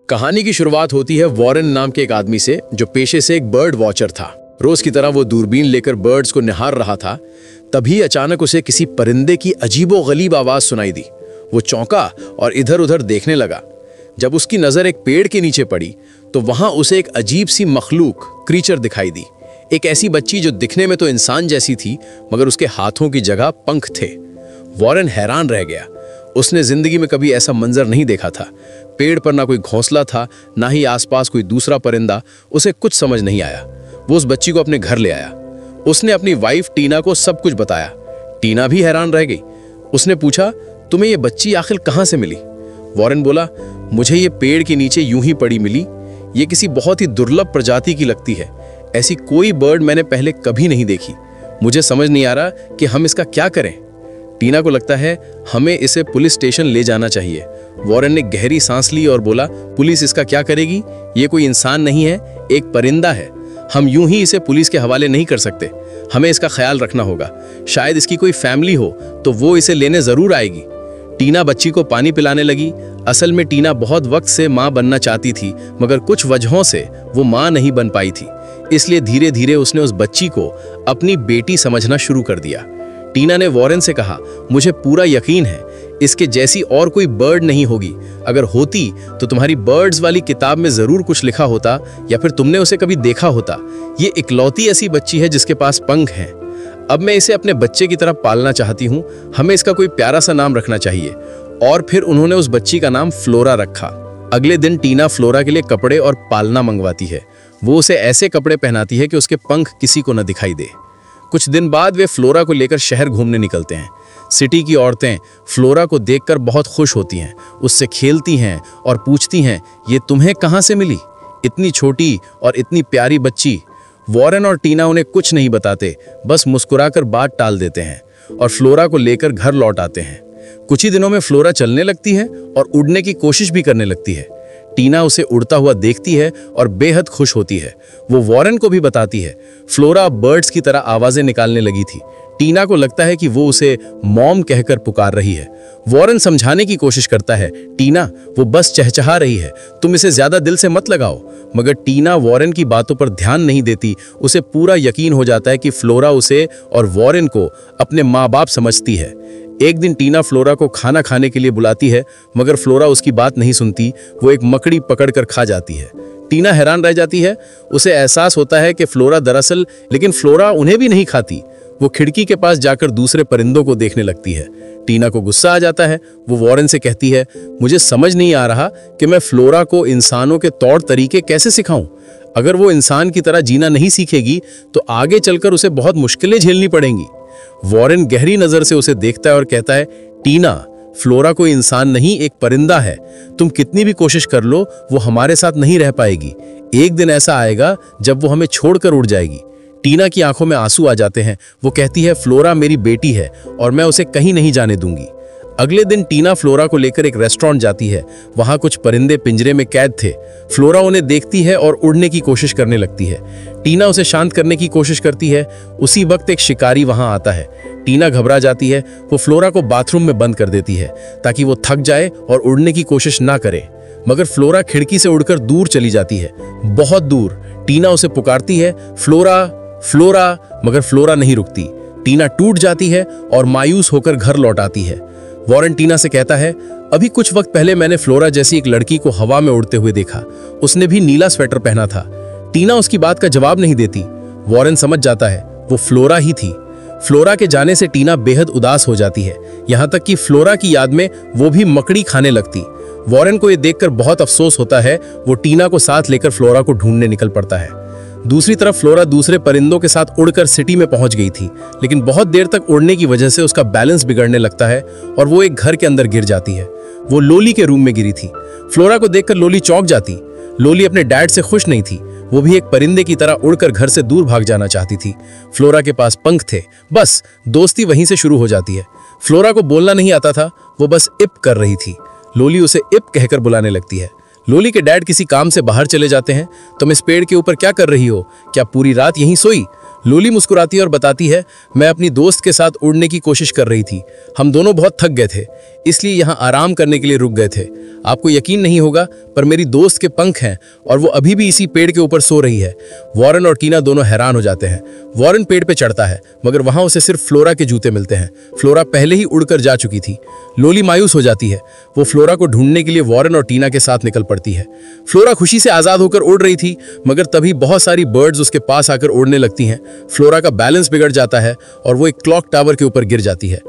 कहानी की शुरुआत होती है वॉरेन नाम के एक आदमी से, जो पेशे से एक बर्ड वॉचर था। रोज की तरह वो दूरबीन लेकर बर्ड्स को निहार रहा था। तभी अचानक उसे किसी परिंदे की अजीबोगरीब आवाज सुनाई दी। वो चौंका और इधर उधर देखने लगा। जब उसकी नजर एक पेड़ के नीचे पड़ी तो वहां उसे एक अजीब सी मखलूक क्रीचर दिखाई दी। एक ऐसी बच्ची जो दिखने में तो इंसान जैसी थी, मगर उसके हाथों की जगह पंख थे। वॉरेन हैरान रह गया। उसने जिंदगी में कभी ऐसा मंजर नहीं देखा था। पेड़ पर ना कोई घोंसला था, ना ही आसपास कोई दूसरा परिंदा। उसे कुछ समझ नहीं आया। वो उस बच्ची को अपने घर ले आया। उसने अपनी वाइफ टीना को सब कुछ बताया। टीना भी हैरान रह गई। उसने पूछा, तुम्हें ये बच्ची आखिर कहाँ से मिली? वॉरेन बोला, मुझे ये पेड़ के नीचे यूं ही पड़ी मिली। ये किसी बहुत ही दुर्लभ प्रजाति की लगती है। ऐसी कोई बर्ड मैंने पहले कभी नहीं देखी। मुझे समझ नहीं आ रहा कि हम इसका क्या करें। टीना को लगता है हमें इसे पुलिस स्टेशन ले जाना चाहिए। वॉरेन ने गहरी सांस ली और बोला, पुलिस इसका क्या करेगी? ये कोई इंसान नहीं है, एक परिंदा है। हम यूं ही इसे पुलिस के हवाले नहीं कर सकते। हमें इसका ख्याल रखना होगा। शायद इसकी कोई फैमिली हो तो वो इसे लेने जरूर आएगी। टीना बच्ची को पानी पिलाने लगी। असल में टीना बहुत वक्त से माँ बनना चाहती थी, मगर कुछ वजहों से वो माँ नहीं बन पाई थी। इसलिए धीरे धीरे उसने उस बच्ची को अपनी बेटी समझना शुरू कर दिया। टीना ने वॉरेन से कहा, मुझे पूरा यकीन है इसके जैसी और कोई बर्ड नहीं होगी। अगर होती तो तुम्हारी बर्ड्स वाली किताब में जरूर कुछ लिखा होता, या फिर तुमने उसे कभी देखा होता। ये इकलौती ऐसी बच्ची है जिसके पास पंख हैं। अब मैं इसे अपने बच्चे की तरह पालना चाहती हूँ। हमें इसका कोई प्यारा सा नाम रखना चाहिए। और फिर उन्होंने उस बच्ची का नाम फ्लोरा रखा। अगले दिन टीना फ्लोरा के लिए कपड़े और पालना मंगवाती है। वो उसे ऐसे कपड़े पहनाती है कि उसके पंख किसी को न दिखाई दे। कुछ दिन बाद वे फ्लोरा को लेकर शहर घूमने निकलते हैं। सिटी की औरतें फ्लोरा को देखकर बहुत खुश होती हैं, उससे खेलती हैं और पूछती हैं, ये तुम्हें कहाँ से मिली? इतनी छोटी और इतनी प्यारी बच्ची। वॉरेन और टीना उन्हें कुछ नहीं बताते, बस मुस्कुराकर बात टाल देते हैं और फ्लोरा को लेकर घर लौट आते हैं। कुछ ही दिनों में फ्लोरा चलने लगती है और उड़ने की कोशिश भी करने लगती है। टीना उसे उड़ता हुआ देखती है और बेहद खुश होती है। वो वॉरेन को भी बताती है। फ्लोरा बर्ड्स की तरह आवाजें निकालने लगी थी। टीना को लगता है कि वो उसे मॉम कहकर पुकार रही है। वॉरेन समझाने की कोशिश करता है, टीना वो बस चहचहा रही है, तुम इसे ज्यादा दिल से मत लगाओ। मगर टीना वॉरेन की बातों पर ध्यान नहीं देती। उसे पूरा यकीन हो जाता है कि फ्लोरा उसे और वॉरेन को अपने माँ बाप समझती है। एक दिन टीना फ्लोरा को खाना खाने के लिए बुलाती है, मगर फ्लोरा उसकी बात नहीं सुनती। वो एक मकड़ी पकड़कर खा जाती है। टीना हैरान रह जाती है। उसे एहसास होता है कि फ्लोरा दरअसल लेकिन फ्लोरा उन्हें भी नहीं खाती। वो खिड़की के पास जाकर दूसरे परिंदों को देखने लगती है। टीना को गुस्सा आ जाता है। वो वॉरेन से कहती है, मुझे समझ नहीं आ रहा कि मैं फ्लोरा को इंसानों के तौर तरीके कैसे सिखाऊं। अगर वो इंसान की तरह जीना नहीं सीखेगी तो आगे चलकर उसे बहुत मुश्किलें झेलनी पड़ेंगी। वॉरेन गहरी नजर से उसे देखता है और कहता है, टीना फ्लोरा कोई इंसान नहीं, एक परिंदा है। तुम कितनी भी कोशिश कर लो, वो हमारे साथ नहीं रह पाएगी। एक दिन ऐसा आएगा जब वो हमें छोड़कर उड़ जाएगी। टीना की आंखों में आंसू आ जाते हैं। वो कहती है, फ्लोरा मेरी बेटी है और मैं उसे कहीं नहीं जाने दूंगी। अगले दिन टीना फ्लोरा को लेकर एक रेस्टोरेंट जाती है। वहां कुछ परिंदे पिंजरे में कैद थे। फ्लोरा उन्हें देखती है और उड़ने की कोशिश करने लगती है। टीना उसे शांत करने की कोशिश करती है। उसी वक्त एक शिकारी वहां आता है। टीना घबरा जाती है। वो फ्लोरा को बाथरूम में बंद कर देती है ताकि वो थक जाए और उड़ने की कोशिश ना करे। मगर फ्लोरा खिड़की से उड़कर दूर चली जाती है, बहुत दूर। टीना उसे पुकारती है, फ्लोरा फ्लोरा, मगर फ्लोरा नहीं रुकती। टीना टूट जाती है और मायूस होकर घर लौट आती है। वॉरेन टीना से कहता है, अभी कुछ वक्त पहले मैंने फ्लोरा जैसी एक लड़की को हवा में उड़ते हुए देखा। उसने भी नीला स्वेटर पहना था। टीना उसकी बात का जवाब नहीं देती। वॉरेन समझ जाता है वो फ्लोरा ही थी। फ्लोरा के जाने से टीना बेहद उदास हो जाती है, यहाँ तक कि फ्लोरा की याद में वो भी मकड़ी खाने लगती। वॉरेन को यह देखकर बहुत अफसोस होता है। वो टीना को साथ लेकर फ्लोरा को ढूंढने निकल पड़ता है। दूसरी तरफ फ्लोरा दूसरे परिंदों के साथ उड़कर सिटी में पहुंच गई थी, लेकिन बहुत देर तक उड़ने की वजह से उसका बैलेंस बिगड़ने लगता है और वो एक घर के अंदर गिर जाती है। वो लोली के रूम में गिरी थी। फ्लोरा को देखकर लोली चौंक जाती। लोली अपने डैड से खुश नहीं थी। वो भी एक परिंदे की तरह उड़कर घर से दूर भाग जाना चाहती थी। फ्लोरा के पास पंख थे। बस दोस्ती वहीं से शुरू हो जाती है। फ्लोरा को बोलना नहीं आता था, वो बस इप कर रही थी। लोली उसे इप कहकर बुलाने लगती है। लोली के डैड किसी काम से बाहर चले जाते हैं। तुम इस पेड़ के ऊपर क्या कर रही हो? क्या पूरी रात यहीं सोई? लोली मुस्कुराती है और बताती है, मैं अपनी दोस्त के साथ उड़ने की कोशिश कर रही थी। हम दोनों बहुत थक गए थे, इसलिए यहाँ आराम करने के लिए रुक गए थे। आपको यकीन नहीं होगा, पर मेरी दोस्त के पंख हैं और वो अभी भी इसी पेड़ के ऊपर सो रही है। वॉरेन और टीना दोनों हैरान हो जाते हैं। वॉरेन पेड़ पे चढ़ता है, मगर वहां उसे सिर्फ फ्लोरा के जूते मिलते हैं। फ्लोरा पहले ही उड़कर जा चुकी थी। लोली मायूस हो जाती है। वो फ्लोरा को ढूंढने के लिए वॉरेन और टीना के साथ निकल पड़ती है। फ्लोरा खुशी से आजाद होकर उड़ रही थी, मगर तभी बहुत सारी बर्ड्स उसके पास आकर उड़ने लगती हैं। फ्लोरा का बैलेंस बिगड़ जाता है और वो एक क्लॉक टावर के ऊपर गिर जाती है।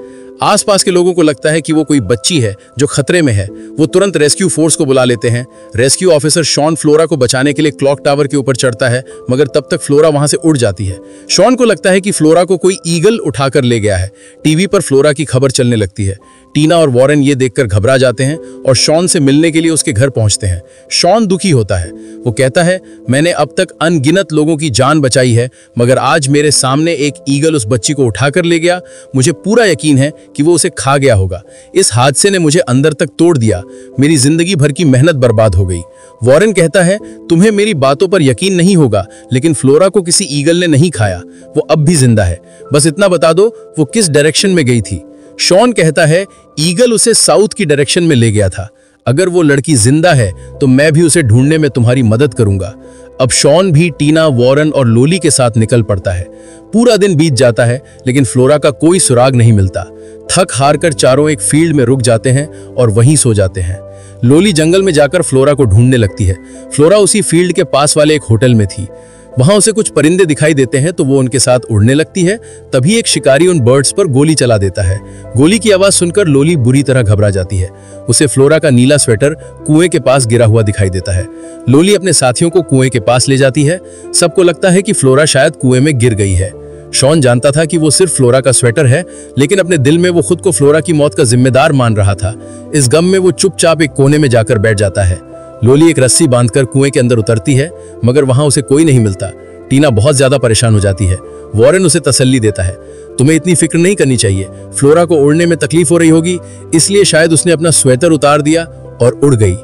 आसपास के लोगों को लगता है कि वो कोई बच्ची है जो खतरे में है। वो तुरंत रेस्क्यू फोर्स को बुला लेते हैं। रेस्क्यू ऑफिसर शॉन फ्लोरा को बचाने के लिए क्लॉक टावर के ऊपर चढ़ता है, मगर तब तक फ्लोरा वहां से उड़ जाती है। शॉन को लगता है कि फ्लोरा को कोई ईगल उठाकर ले गया है। टीवी पर फ्लोरा की खबर चलने लगती है। टीना और वॉरेन ये देखकर घबरा जाते हैं और शॉन से मिलने के लिए उसके घर पहुंचते हैं। शॉन दुखी होता है। वो कहता है, मैंने अब तक अनगिनत लोगों की जान बचाई है, मगर आज मेरे सामने एक ईगल उस बच्ची को उठाकर ले गया। मुझे पूरा यकीन है कि वो उसे खा गया होगा। इस हादसे ने मुझे अंदर तक तोड़ दिया। मेरी जिंदगी भर की मेहनत बर्बाद हो गई। वॉरेन कहता है, तुम्हें मेरी बातों पर यकीन नहीं होगा, लेकिन फ्लोरा को किसी ईगल ने नहीं खाया। वो अब भी जिंदा है। बस इतना बता दो वो किस डायरेक्शन में गई थी। शॉन कहता है, ईगल उसे साउथ की डायरेक्शन में ले गया था। अगर वो लड़की जिंदा है तो मैं भी उसे ढूंढने में तुम्हारी मदद करूंगा। अब शॉन भी टीना, वॉरेन और लोली के साथ निकल पड़ता है। पूरा दिन बीत जाता है, लेकिन फ्लोरा का कोई सुराग नहीं मिलता। थक हार कर चारों एक फील्ड में रुक जाते हैं और वहीं सो जाते हैं। लोली जंगल में जाकर फ्लोरा को ढूंढने लगती है। फ्लोरा उसी फील्ड के पास वाले एक होटल में थी। वहां उसे कुछ परिंदे दिखाई देते हैं तो वो उनके साथ उड़ने लगती है। तभी एक शिकारी उन बर्ड्स पर गोली चला देता है। गोली की आवाज सुनकर लोली बुरी तरह घबरा जाती है। उसे फ्लोरा का नीला स्वेटर कुएं के पास गिरा हुआ दिखाई देता है। लोली अपने साथियों को कुएं के पास ले जाती है। सबको लगता है कि फ्लोरा शायद कुएं में गिर गई है। शॉन जानता था कि वो सिर्फ फ्लोरा का स्वेटर है, लेकिन अपने दिल में वो खुद को फ्लोरा की मौत का जिम्मेदार मान रहा था। इस गम में वो चुपचाप एक कोने में जाकर बैठ जाता है। लोली एक रस्सी बांधकर कुएं के अंदर उतरती है, मगर वहां उसे कोई नहीं मिलता। टीना बहुत ज्यादा परेशान हो जाती है। वॉरेन उसे तसल्ली देता है, तुम्हें इतनी फिक्र नहीं करनी चाहिए। फ्लोरा को उड़ने में तकलीफ हो रही होगी, इसलिए शायद उसने अपना स्वेटर उतार दिया और उड़ गई।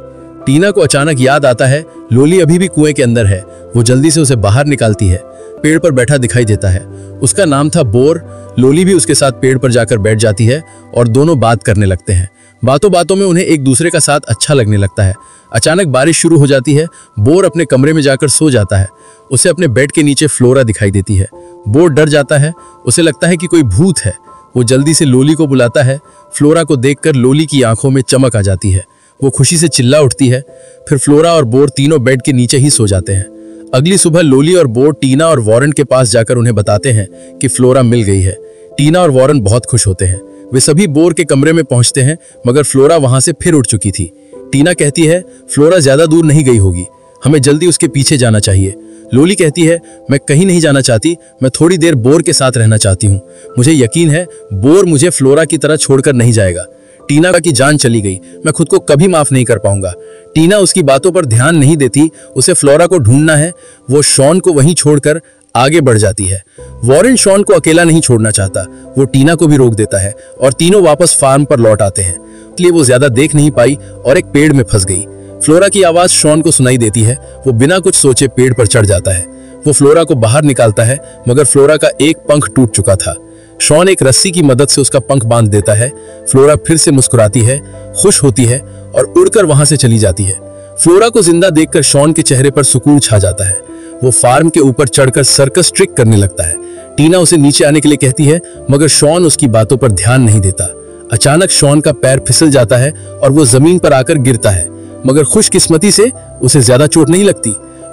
टीना को अचानक याद आता है लोली अभी भी कुएं के अंदर है। वो जल्दी से उसे बाहर निकालती है। पेड़ पर बैठा दिखाई देता है। उसका नाम था बोर। लोली भी उसके साथ पेड़ पर जाकर बैठ जाती है और दोनों बात करने लगते हैं। बातों बातों में उन्हें एक दूसरे का साथ अच्छा लगने लगता है। अचानक बारिश शुरू हो जाती है। बोर अपने कमरे में जाकर सो जाता है। उसे अपने बेड के नीचे फ्लोरा दिखाई देती है। बोर डर जाता है। उसे लगता है कि कोई भूत है। वो जल्दी से लोली को बुलाता है। फ्लोरा को देखकर लोली की आंखों में चमक आ जाती है। वो खुशी से चिल्ला उठती है। फिर फ्लोरा और बोर तीनों बेड के नीचे ही सो जाते हैं। अगली सुबह लोली और बोर टीना और वॉरेन के पास जाकर उन्हें बताते हैं कि फ्लोरा मिल गई है। टीना और वॉरेन बहुत खुश होते हैं। वे सभी बोर के कमरे में पहुंचते हैं, मगर फ्लोरा वहां से फिर उड़ चुकी थी। टीना कहती है, फ्लोरा ज्यादा दूर नहीं गई होगी, हमें जल्दी उसके पीछे जाना चाहिए। लोली कहती है, मैं कहीं नहीं जाना चाहती, मैं थोड़ी देर बोर के साथ रहना चाहती हूँ। मुझे यकीन है बोर मुझे फ्लोरा की तरह छोड़कर नहीं जाएगा। टीना की जान चली गई, मैं खुद को कभी माफ नहीं कर पाऊंगा। टीना उसकी बातों पर ध्यान नहीं देती। उसे फ्लोरा को ढूंढना है। वो शॉन को वहीं छोड़कर आगे बढ़ जाती है। वॉरेन शॉन को अकेला नहीं छोड़ना चाहता। वो टीना को भी रोक देता है और तीनों वापस फार्म पर लौट आते हैं। इसलिए वो ज्यादा देख नहीं पाई और एक पेड़ में फंस गई। फ्लोरा की आवाज शॉन को सुनाई देती है। वो बिना कुछ सोचे पेड़ पर चढ़ जाता है। वो फ्लोरा को बाहर निकालता है, मगर फ्लोरा का एक पंख टूट चुका था। शॉन एक रस्सी की मदद से उसका पंख बांध देता है। फ्लोरा फिर से मुस्कुराती है, खुश होती है और उड़कर वहां से चली जाती है। फ्लोरा को जिंदा देखकर शॉन के चेहरे पर सुकून छा जाता है। वो फार्म के ऊपर चढ़कर सर्कस ट्रिक करने लगता है। टीना उसे नीचे आने के लिए कहती है, मगर शॉन उसकी बातों पर ध्यान नहीं देता। अचानक शॉन का पैर फिसल जाता है और वो जमीन पर आकर गिरता है, मगर खुशकिस्मती से उसे ज्यादा चोट नहीं लगती।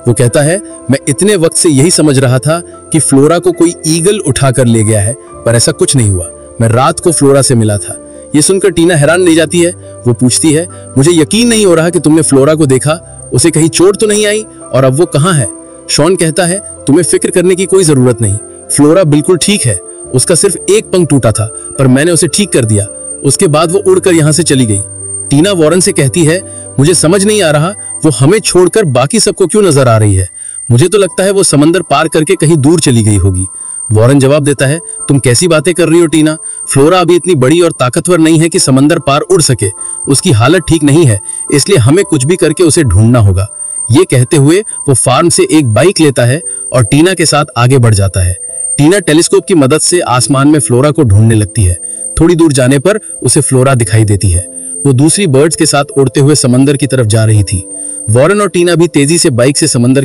वो कहता है, मैं इतने वक्त से यही समझ रहा था कि फ्लोरा को कोई ईगल उठाकर ले गया है, पर ऐसा कुछ नहीं हुआ। मैं रात को फ्लोरा से मिला था। ये सुनकर टीना हैरान रह जाती है। वो पूछती है, मुझे यकीन नहीं हो रहा कि तुमने फ्लोरा को देखा। उसे कहीं चोट तो नहीं आई और अब वो कहाँ है? शॉन कहता है, तुम्हें फिक्र करने की कोई जरूरत नहीं। फ्लोरा बिल्कुल ठीक है। उसका सिर्फ एक पंख टूटा था, पर मैंने उसे ठीक कर दिया। उसके बाद वो उड़कर यहाँ से चली गई। टीना वॉरेन से कहती है, मुझे समझ नहीं आ रहा वो हमें छोड़कर बाकी सबको क्यों नजर आ रही है। मुझे तो लगता है वो समंदर पार करके कहीं दूर चली गई होगी। वॉरेन जवाब देता है, तुम कैसी बातें कर रही हो टीना? फ्लोरा अभी इतनी बड़ी और ताकतवर नहीं है कि समंदर पार उड़ सके। उसकी हालत ठीक नहीं है, इसलिए हमें कुछ भी करके उसे ढूंढना होगा। ये कहते हुए वो फार्म से एक बाइक लेता है और टीना के साथ आगे बढ़ जाता है। टीना टेलीस्कोप की मदद से आसमान में फ्लोरा को ढूंढने लगती है। थोड़ी दूर जाने पर उसे फ्लोरा दिखाई देती है। वो दूसरी बर्ड्स के साथ उड़ते हुए समंदर की तरफ जा रही थी। वॉरेन और टीना भी तेजी से बाइक से समंदर